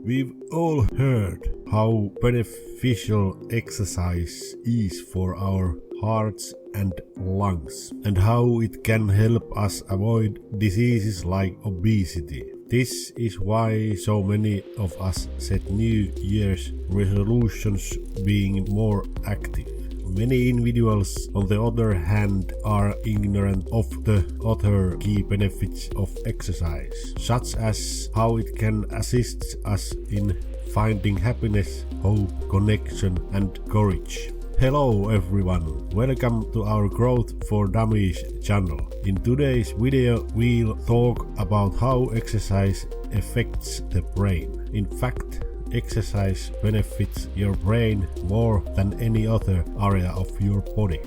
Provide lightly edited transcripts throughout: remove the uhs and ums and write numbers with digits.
We've all heard how beneficial exercise is for our hearts and lungs, and how it can help us avoid diseases like obesity. This is why so many of us set New Year's resolutions being more active. Many individuals, on the other hand, are ignorant of the other key benefits of exercise, such as how it can assist us in finding happiness, hope, connection, and courage. Hello everyone, welcome to our Growth for Dummies channel. In today's video we'll talk about how exercise affects the brain. In fact, exercise benefits your brain more than any other area of your body.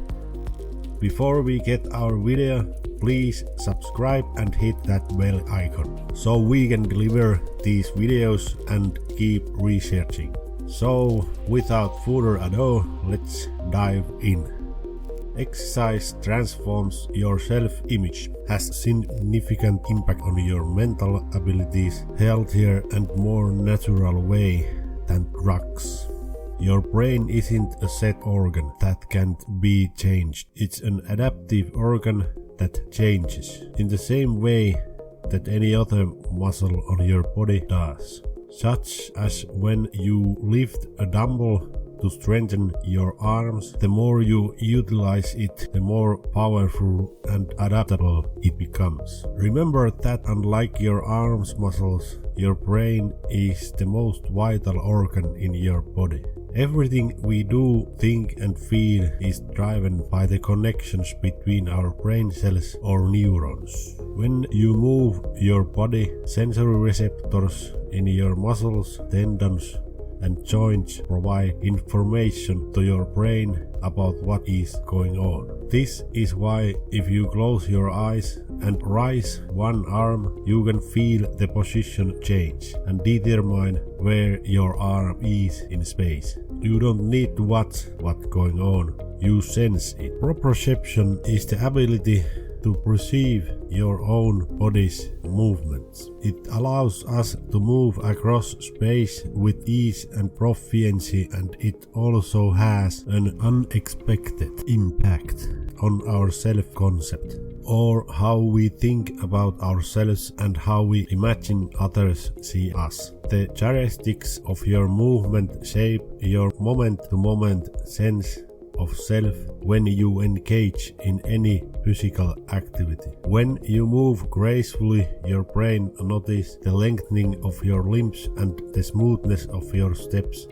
Before we get our video, please subscribe and hit that bell icon so we can deliver these videos and keep researching. So without further ado, let's dive in. Exercise transforms your self-image, has significant impact on your mental abilities, healthier and more natural way than drugs. Your brain isn't a set organ that can't be changed. It's an adaptive organ that changes in the same way that any other muscle on your body does. Such as when you lift a dumbbell to strengthen your arms, the more you utilize it, the more powerful and adaptable it becomes. Remember that unlike your arms muscles, your brain is the most vital organ in your body. Everything we do, think and feel is driven by the connections between our brain cells or neurons. When you move your body, sensory receptors in your muscles, tendons and joints provide information to your brain about what is going on. This is why if you close your eyes and raise one arm, you can feel the position change and determine where your arm is in space. You don't need to watch what's going on, you sense it. Proprioception is the ability to perceive your own body's movements. It allows us to move across space with ease and proficiency, and it also has an unexpected impact on our self-concept, or how we think about ourselves and how we imagine others see us. The characteristics of your movement shape your moment-to-moment sense of self when you engage in any physical activity. When you move gracefully, your brain notices the lengthening of your limbs and the smoothness of your steps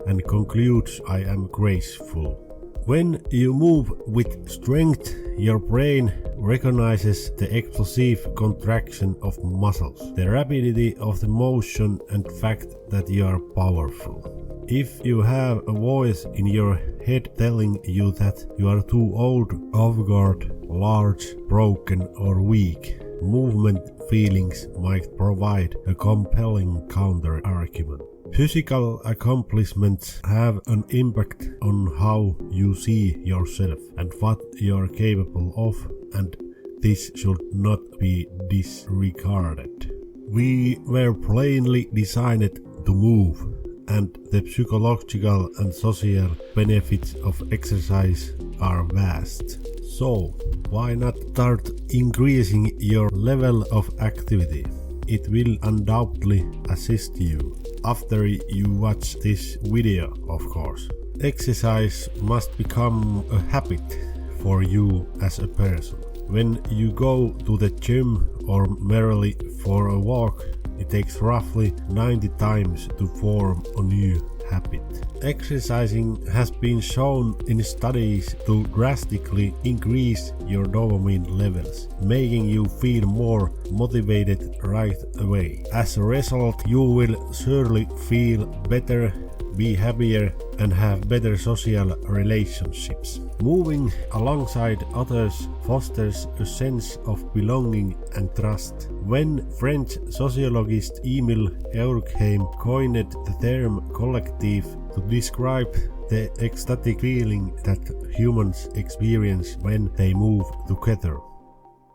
and concludes, I am graceful. When you move with strength, your brain recognizes the explosive contraction of muscles, the rapidity of the motion and fact that you are powerful. If you have a voice in your head telling you that you are too old, off-guard, large, broken or weak, movement feelings might provide a compelling counter-argument. Physical accomplishments have an impact on how you see yourself and what you are capable of, and this should not be disregarded. We were plainly designed to move, and the psychological and social benefits of exercise are vast. So, why not start increasing your level of activity? It will undoubtedly assist you. After you watch this video, of course. Exercise must become a habit for you as a person. When you go to the gym or merely for a walk, it takes roughly 90 times to form a new habit. Exercising has been shown in studies to drastically increase your dopamine levels, making you feel more motivated right away. As a result, you will surely feel better, be happier and have better social relationships. Moving alongside others fosters a sense of belonging and trust. When French sociologist Emile Durkheim coined the term collective to describe the ecstatic feeling that humans experience when they move together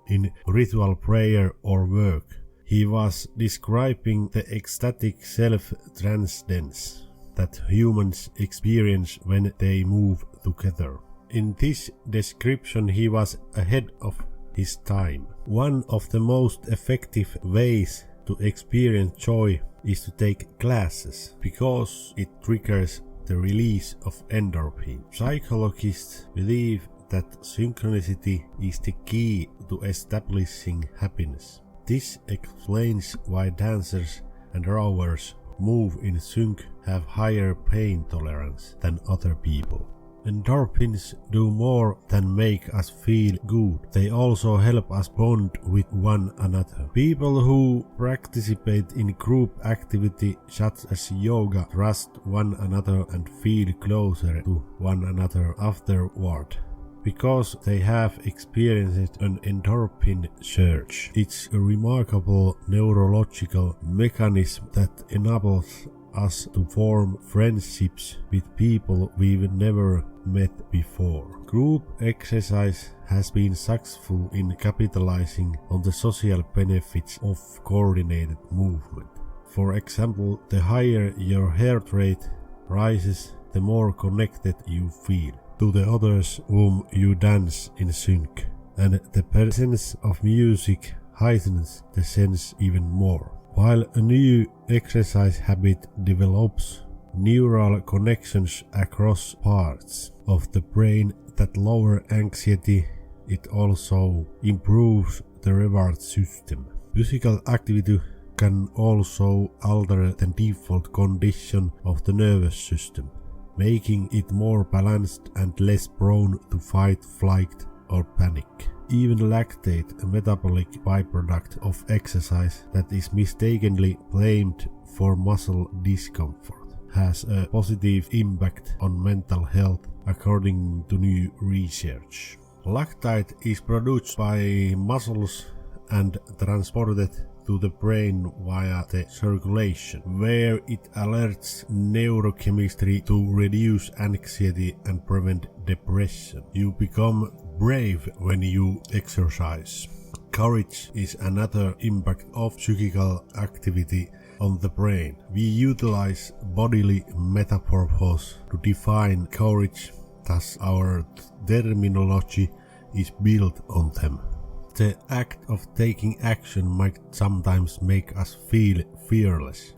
in ritual prayer or work, He was describing the ecstatic self-transcendence that humans experience when they move together. In this description he was ahead of his time. One of the most effective ways to experience joy is to take classes, because it triggers the release of endorphin. Psychologists believe that synchronicity is the key to establishing happiness. This explains why dancers and rowers move in sync have higher pain tolerance than other people. Endorphins do more than make us feel good, they also help us bond with one another. People who participate in group activity such as yoga trust one another and feel closer to one another afterward, because they have experienced an endorphin surge. It's a remarkable neurological mechanism that enables us to form friendships with people we've never met before. Group exercise has been successful in capitalizing on the social benefits of coordinated movement. For example, the higher your heart rate rises, the more connected you feel to the others whom you dance in sync, and the presence of music heightens the sense even more. While a new exercise habit develops neural connections across parts of the brain that lower anxiety, it also improves the reward system. Physical activity can also alter the default condition of the nervous system, making it more balanced and less prone to fight, flight, or panic. Even lactate, a metabolic byproduct of exercise that is mistakenly blamed for muscle discomfort, has a positive impact on mental health according to new research. Lactate is produced by muscles and transported to the brain via the circulation, where it alerts neurochemistry to reduce anxiety and prevent depression. You become brave when you exercise. Courage is another impact of physical activity on the brain. We utilize bodily metaphors to define courage, thus our terminology is built on them. The act of taking action might sometimes make us feel fearless.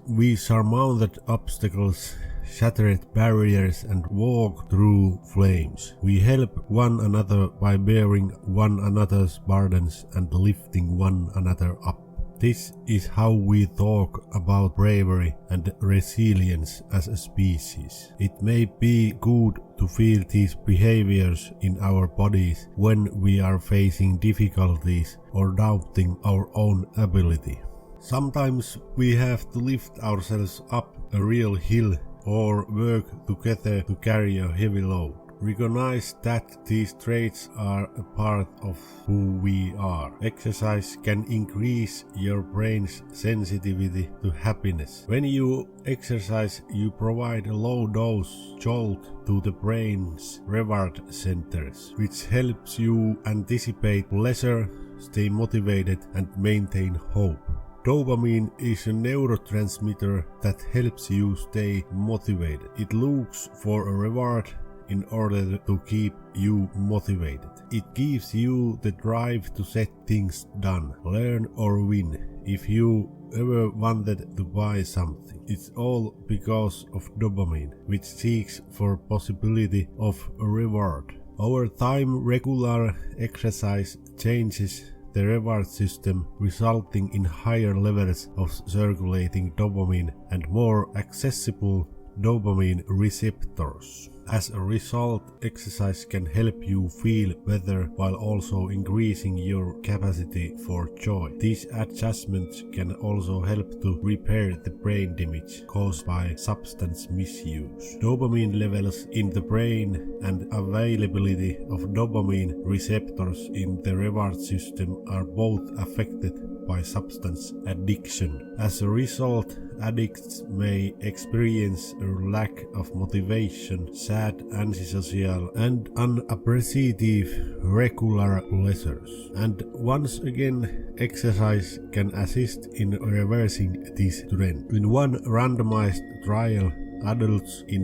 We surmounted obstacles, shattered barriers, and walked through flames. We help one another by bearing one another's burdens and lifting one another up. This is how we talk about bravery and resilience as a species. It may be good to feel these behaviors in our bodies when we are facing difficulties or doubting our own ability. Sometimes we have to lift ourselves up a real hill or work together to carry a heavy load. Recognize that these traits are a part of who we are. Exercise can increase your brain's sensitivity to happiness. When you exercise, you provide a low-dose jolt to the brain's reward centers, which helps you anticipate pleasure, stay motivated, and maintain hope. Dopamine is a neurotransmitter that helps you stay motivated. It looks for a reward in order to keep you motivated. It gives you the drive to set things done, learn or win. If you ever wanted to buy something, it's all because of dopamine, which seeks for possibility of a reward. Over time, regular exercise changes the reward system, resulting in higher levels of circulating dopamine and more accessible dopamine receptors. As a result, exercise can help you feel better while also increasing your capacity for joy. These adjustments can also help to repair the brain damage caused by substance misuse. Dopamine levels in the brain and availability of dopamine receptors in the reward system are both affected by substance addiction. As a result, addicts may experience a lack of motivation, bad, antisocial and unappreciative regular pleasures. And once again, exercise can assist in reversing this trend. In one randomized trial, adults in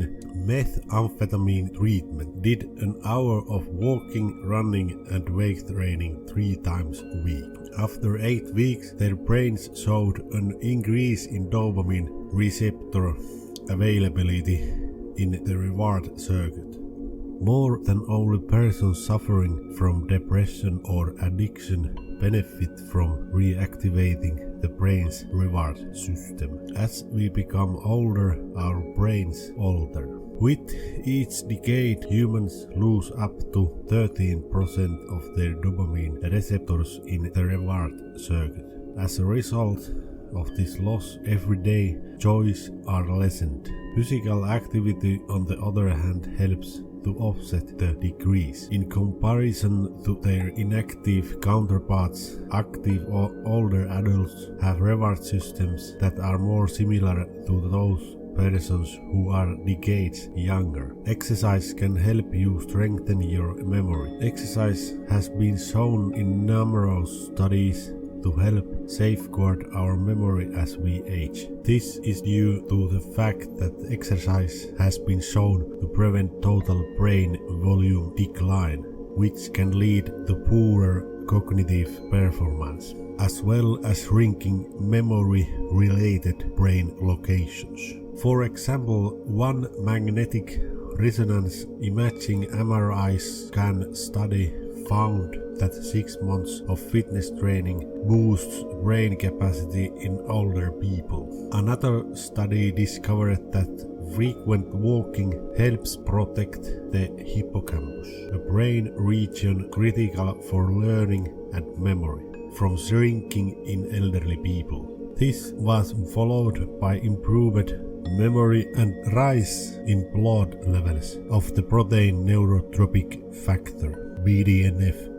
methamphetamine treatment did an hour of walking, running and weight training 3 times a week. After 8 weeks, their brains showed an increase in dopamine receptor availability in the reward circuit. More than only persons suffering from depression or addiction benefit from reactivating the brain's reward system. As we become older, our brains alter. With each decade, humans lose up to 13% of their dopamine receptors in the reward circuit. As a result of this loss, everyday joys are lessened. Physical activity, on the other hand, helps to offset the decrease. In comparison to their inactive counterparts, active or older adults have reward systems that are more similar to those persons who are decades younger. Exercise can help you strengthen your memory. Exercise has been shown in numerous studies to help safeguard our memory as we age. This is due to the fact that exercise has been shown to prevent total brain volume decline, which can lead to poorer cognitive performance, as well as shrinking memory-related brain locations. For example, one magnetic resonance imaging MRI scan study found that 6 months of fitness training boosts brain capacity in older people. Another study discovered that frequent walking helps protect the hippocampus, a brain region critical for learning and memory, from shrinking in elderly people. This was followed by improved memory and rise in blood levels of the protein neurotropic factor, BDNF,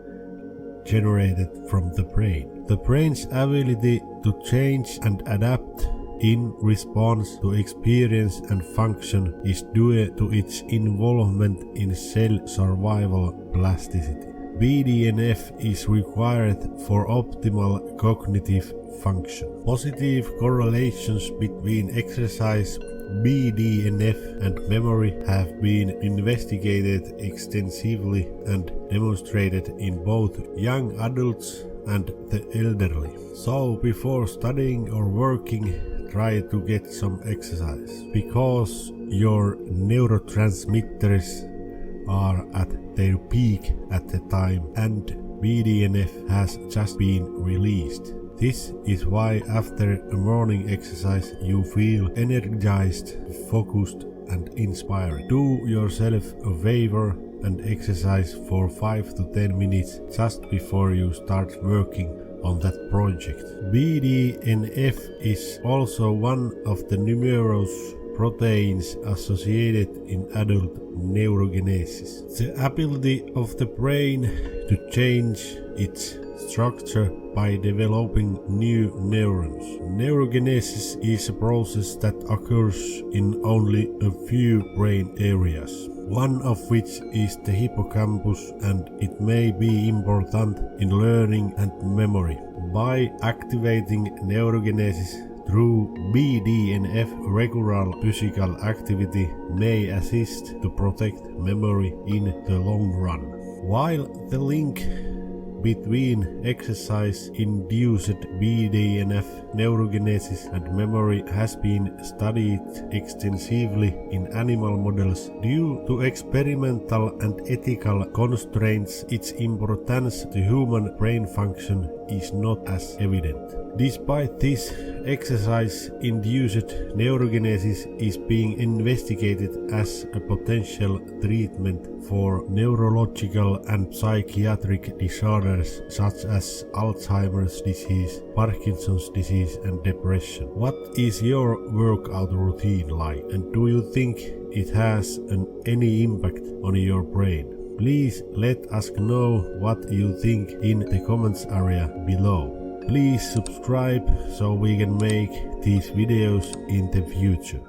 generated from the brain. The brain's ability to change and adapt in response to experience and function is due to its involvement in cell survival plasticity. BDNF is required for optimal cognitive function. Positive correlations between exercise, BDNF and memory have been investigated extensively and demonstrated in both young adults and the elderly. So before studying or working, try to get some exercise, because your neurotransmitters are at their peak at the time and BDNF has just been released. This is why after a morning exercise you feel energized, focused and inspired. Do yourself a favor and exercise for 5 to 10 minutes just before you start working on that project. BDNF is also one of the numerous proteins associated in adult neurogenesis. The ability of the brain to change its structure by developing new neurons. Neurogenesis is a process that occurs in only a few brain areas, one of which is the hippocampus, and it may be important in learning and memory. By activating neurogenesis through BDNF, regular physical activity may assist to protect memory in the long run. While the link between exercise-induced BDNF, neurogenesis and memory has been studied extensively in animal models, due to experimental and ethical constraints, its importance to human brain function is not as evident. Despite this, exercise-induced neurogenesis is being investigated as a potential treatment for neurological and psychiatric disorders such as Alzheimer's disease, Parkinson's disease and depression. What is your workout routine like, and do you think it has any impact on your brain? Please let us know what you think in the comments area below. Please subscribe so we can make these videos in the future.